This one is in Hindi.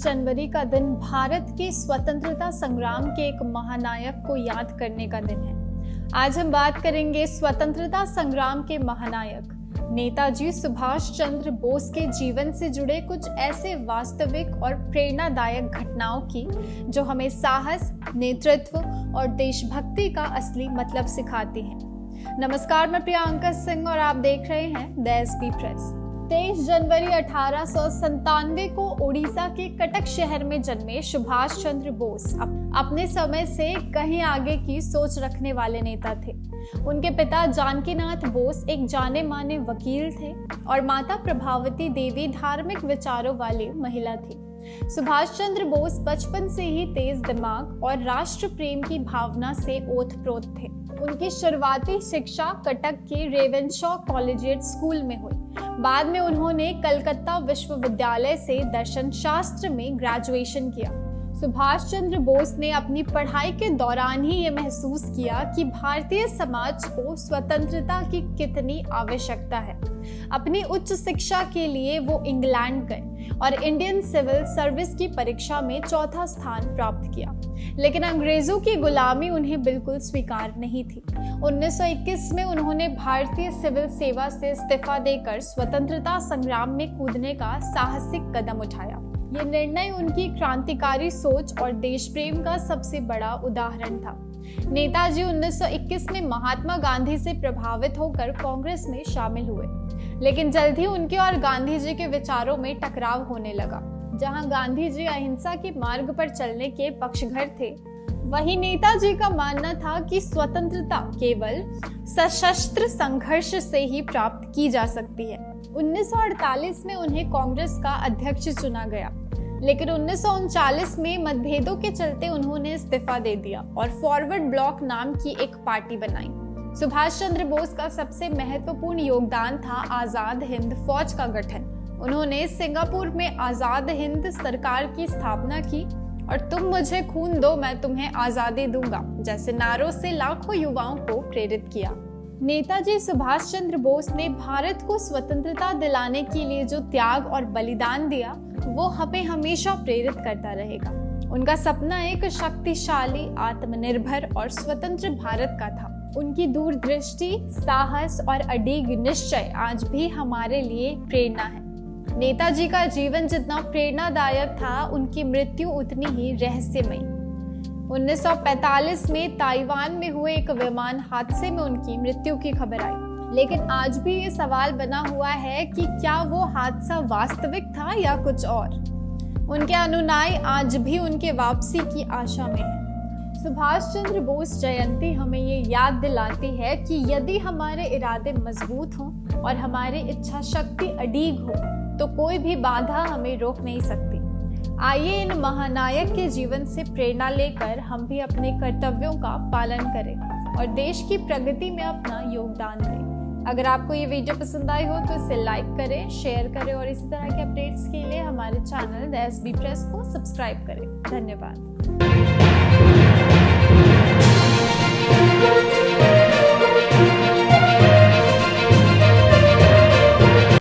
जनवरी का दिन भारत के स्वतंत्रता संग्राम के एक महानायक को याद करने का दिन है। आज हम बात करेंगे स्वतंत्रता संग्राम के महानायक नेताजी सुभाष चंद्र बोस के जीवन से जुड़े कुछ ऐसे वास्तविक और प्रेरणादायक घटनाओं की जो हमें साहस, नेतृत्व और देशभक्ति का असली मतलब सिखाती हैं। नमस्कार, मैं प्रियंका सिंह और आप देख रहे हैं द एसबी प्रेस। 23 जनवरी 1897 को ओडिशा के कटक शहर में जन्मे सुभाष चंद्र बोस अपने समय से कहीं आगे की सोच रखने वाले नेता थे। उनके पिता जानकीनाथ बोस एक जाने माने वकील थे और माता प्रभावती देवी धार्मिक विचारों वाली महिला थी। सुभाष चंद्र बोस बचपन से ही तेज दिमाग और राष्ट्र प्रेम की भावना से ओतप्रोत थे। उनकी शुरुआती शिक्षा कटक के रेवेनशॉ कॉलेजिएट स्कूल में हुई। बाद में उन्होंने कलकत्ता विश्वविद्यालय से दर्शन शास्त्र में ग्रेजुएशन किया। सुभाष चंद्र बोस ने अपनी पढ़ाई के दौरान ही ये महसूस किया कि भारतीय समाज को स्वतंत्रता की कितनी आवश्यकता है। अपनी उच्च शिक्षा के लिए वो इंग्लैंड गए और इंडियन सिविल सर्विस की परीक्षा में चौथा स्थान प्राप्त किया, लेकिन अंग्रेजों की गुलामी उन्हें बिल्कुल स्वीकार नहीं थी। 1921 में उन्होंने भारतीय सिविल सेवा से इस्तीफा देकर स्वतंत्रता संग्राम में कूदने का साहसिक कदम उठाया। ये निर्णय उनकी क्रांतिकारी सोच और देश प्रेम का सबसे बड़ा उदाहरण था। नेताजी 1921 में महात्मा गांधी से प्रभावित होकर कांग्रेस में शामिल हुए, लेकिन जल्द ही उनके और गांधी जी के विचारों में टकराव होने लगा। जहां गांधी जी अहिंसा के मार्ग पर चलने के पक्षधर थे, वहीं नेताजी का मानना था कि स्वतंत्रता केवल सशस्त्र संघर्ष से ही प्राप्त की जा सकती है। 1948 में उन्हें कांग्रेस का अध्यक्ष चुना गया, लेकिन 1939 में मतभेदों के चलते उन्होंने इस्तीफा दे दिया और फॉरवर्ड ब्लॉक नाम की एक पार्टी बनाई। सुभाष चंद्र बोस का सबसे महत्वपूर्ण योगदान था आजाद हिंद फौज का गठन। उन्होंने सिंगापुर में आजाद हिंद सरकार की स्थापना की और तुम मुझे खून दो, मैं तुम्हें आजादी दूंगा जैसे नारों से लाखों युवाओं को प्रेरित किया। नेताजी सुभाष चंद्र बोस ने भारत को स्वतंत्रता दिलाने के लिए जो त्याग और बलिदान दिया, वो हमें हमेशा प्रेरित करता रहेगा। उनका सपना एक शक्तिशाली, आत्मनिर्भर और स्वतंत्र भारत का था। उनकी दूरदृष्टि, साहस और अडिग निश्चय आज भी हमारे लिए प्रेरणा है। नेताजी का जीवन जितना प्रेरणादायक था, उनकी मृत्यु उतनी ही रहस्यमयी। 1945 में ताइवान में हुए एक विमान हादसे में उनकी मृत्यु की खबर आई, लेकिन आज भी ये सवाल बना हुआ है कि क्या वो हादसा वास्तविक था या कुछ और। उनके अनुयायी आज भी उनके वापसी की आशा में हैं। सुभाष चंद्र बोस जयंती हमें ये याद दिलाती है कि यदि हमारे इरादे मजबूत हों और हमारी इच्छा शक्ति अडिग हो, तो कोई भी बाधा हमें रोक नहीं सकती। आइए इन महानायक के जीवन से प्रेरणा लेकर हम भी अपने कर्तव्यों का पालन करें और देश की प्रगति में अपना योगदान दें। अगर आपको ये वीडियो पसंद आई हो तो इसे लाइक करें, शेयर करें और इसी तरह के अपडेट्स के लिए हमारे चैनल द एसबी प्रेस को सब्सक्राइब करें। धन्यवाद।